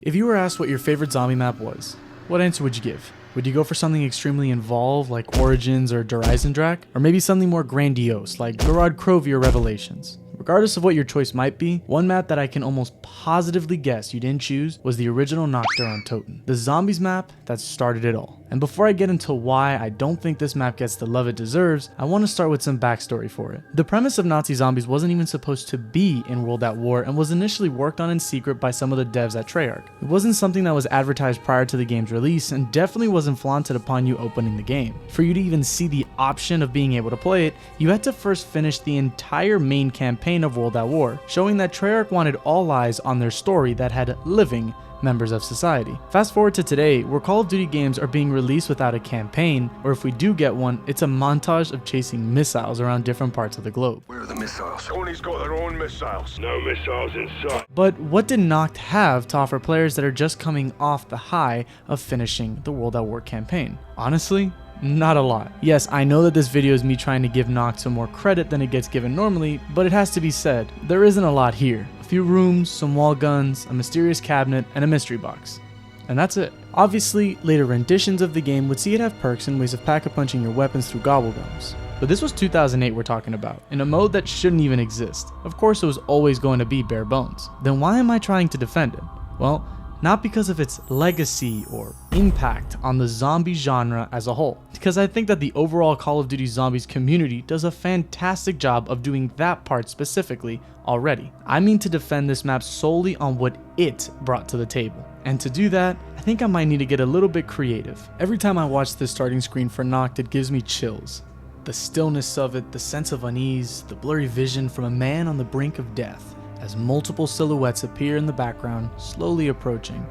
If you were asked what your favorite zombie map was, what answer would you give? Would you go for something extremely involved like Origins or Der Eisendrache? Or maybe something more grandiose like Gerard Krovi or Revelations? Regardless of what your choice might be, one map that I can almost positively guess you didn't choose was the original Nacht Der Untoten, the zombies map that started it all. And before I get into why I don't think this map gets the love it deserves, I want to start with some backstory for it. The premise of Nazi zombies wasn't even supposed to be in World at War and was initially worked on in secret by some of the devs at Treyarch. It wasn't something that was advertised prior to the game's release and definitely wasn't flaunted upon you opening the game. For you to even see the option of being able to play it, you had to first finish the entire main campaign of World at War, showing that Treyarch wanted all eyes on their story that had living members of society. Fast forward to today, where Call of Duty games are being released without a campaign, or if we do get one, it's a montage of chasing missiles around different parts of the globe. Where are the missiles? Tony's got their own missiles. No missiles in sight. But what did Nacht have to offer players that are just coming off the high of finishing the World at War campaign? Honestly, not a lot. Yes, I know that this video is me trying to give Nacht some more credit than it gets given normally, but it has to be said, there isn't a lot here. A few rooms, some wall guns, a mysterious cabinet, and a mystery box. And that's it. Obviously, later renditions of the game would see it have perks and ways of pack-a-punching your weapons through gobblegums. But this was 2008 we're talking about, in a mode that shouldn't even exist. Of course it was always going to be bare bones. Then why am I trying to defend it? Well, not because of its legacy or impact on the zombie genre as a whole, because I think that the overall Call of Duty Zombies community does a fantastic job of doing that part specifically already. I mean to defend this map solely on what it brought to the table. And to do that, I think I might need to get a little bit creative. Every time I watch this starting screen for Nacht, it gives me chills. The stillness of it, the sense of unease, the blurry vision from a man on the brink of death, as multiple silhouettes appear in the background, slowly approaching,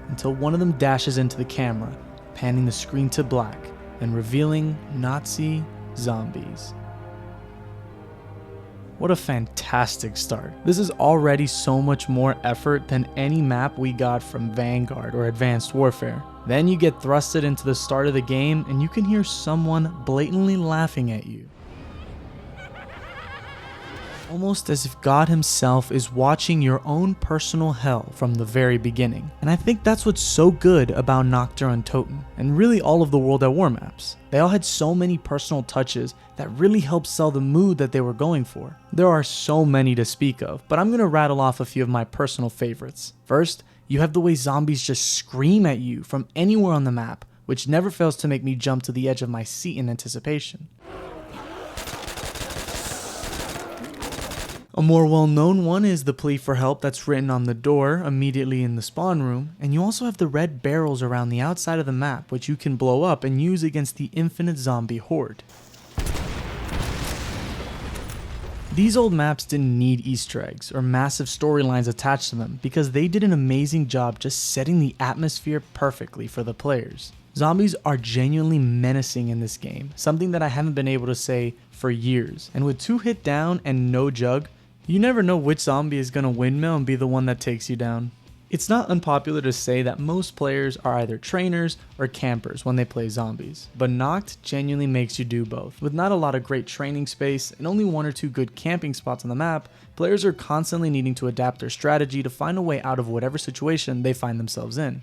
until one of them dashes into the camera, panning the screen to black and revealing Nazi zombies. What a fantastic start. This is already so much more effort than any map we got from Vanguard or Advanced Warfare. Then you get thrusted into the start of the game and you can hear someone blatantly laughing at you. Almost as if God himself is watching your own personal hell from the very beginning. And I think that's what's so good about Nacht Der Untoten, and really all of the World at War maps. They all had so many personal touches that really helped sell the mood that they were going for. There are so many to speak of, but I'm gonna rattle off a few of my personal favorites. First, you have the way zombies just scream at you from anywhere on the map, which never fails to make me jump to the edge of my seat in anticipation. A more well-known one is the plea for help that's written on the door immediately in the spawn room, and you also have the red barrels around the outside of the map which you can blow up and use against the infinite zombie horde. These old maps didn't need Easter eggs or massive storylines attached to them because they did an amazing job just setting the atmosphere perfectly for the players. Zombies are genuinely menacing in this game, something that I haven't been able to say for years, and with 2 hit down and no jug, you never know which zombie is gonna windmill and be the one that takes you down. It's not unpopular to say that most players are either trainers or campers when they play zombies, but Nacht genuinely makes you do both. With not a lot of great training space and only 1 or 2 good camping spots on the map, players are constantly needing to adapt their strategy to find a way out of whatever situation they find themselves in.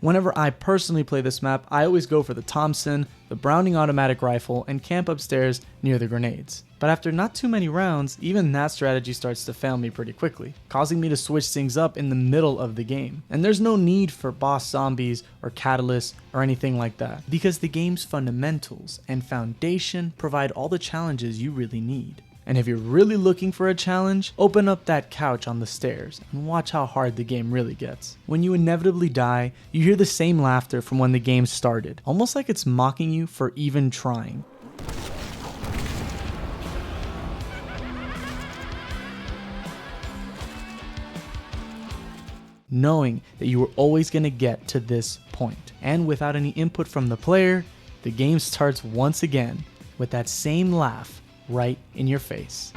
Whenever I personally play this map, I always go for the Thompson, the Browning automatic rifle, and camp upstairs near the grenades. But after not too many rounds, even that strategy starts to fail me pretty quickly, causing me to switch things up in the middle of the game. And there's no need for boss zombies or catalysts or anything like that, because the game's fundamentals and foundation provide all the challenges you really need. And if you're really looking for a challenge, open up that couch on the stairs and watch how hard the game really gets. When you inevitably die, you hear the same laughter from when the game started, almost like it's mocking you for even trying. Knowing that you were always going to get to this point. And without any input from the player, the game starts once again with that same laugh right in your face.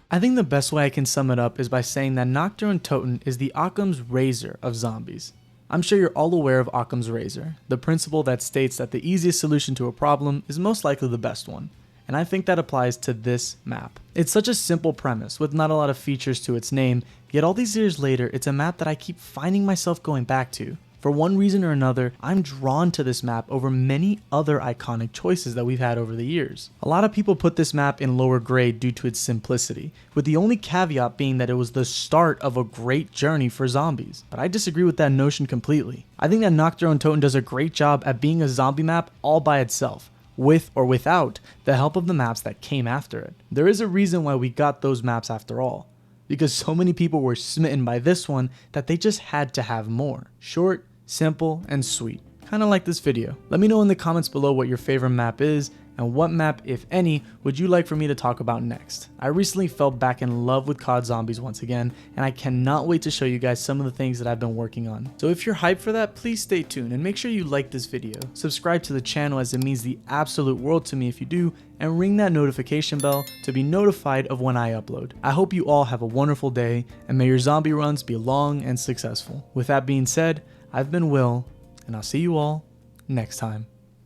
I think the best way I can sum it up is by saying that Nacht Der Untoten is the Occam's razor of zombies. I'm sure you're all aware of Occam's razor, the principle that states that the easiest solution to a problem is most likely the best one. And I think that applies to this map. It's such a simple premise with not a lot of features to its name, yet all these years later, it's a map that I keep finding myself going back to. For one reason or another, I'm drawn to this map over many other iconic choices that we've had over the years. A lot of people put this map in lower grade due to its simplicity, with the only caveat being that it was the start of a great journey for zombies. But I disagree with that notion completely. I think that Nacht Der Untoten does a great job at being a zombie map all by itself, with or without the help of the maps that came after it. There is a reason why we got those maps after all, because so many people were smitten by this one that they just had to have more. Short, simple, and sweet. Kinda like this video. Let me know in the comments below what your favorite map is, and what map, if any, would you like for me to talk about next. I recently fell back in love with COD Zombies once again, and I cannot wait to show you guys some of the things that I've been working on. So if you're hyped for that, please stay tuned and make sure you like this video. Subscribe to the channel as it means the absolute world to me if you do, and ring that notification bell to be notified of when I upload. I hope you all have a wonderful day, and may your zombie runs be long and successful. With that being said, I've been Will, and I'll see you all next time.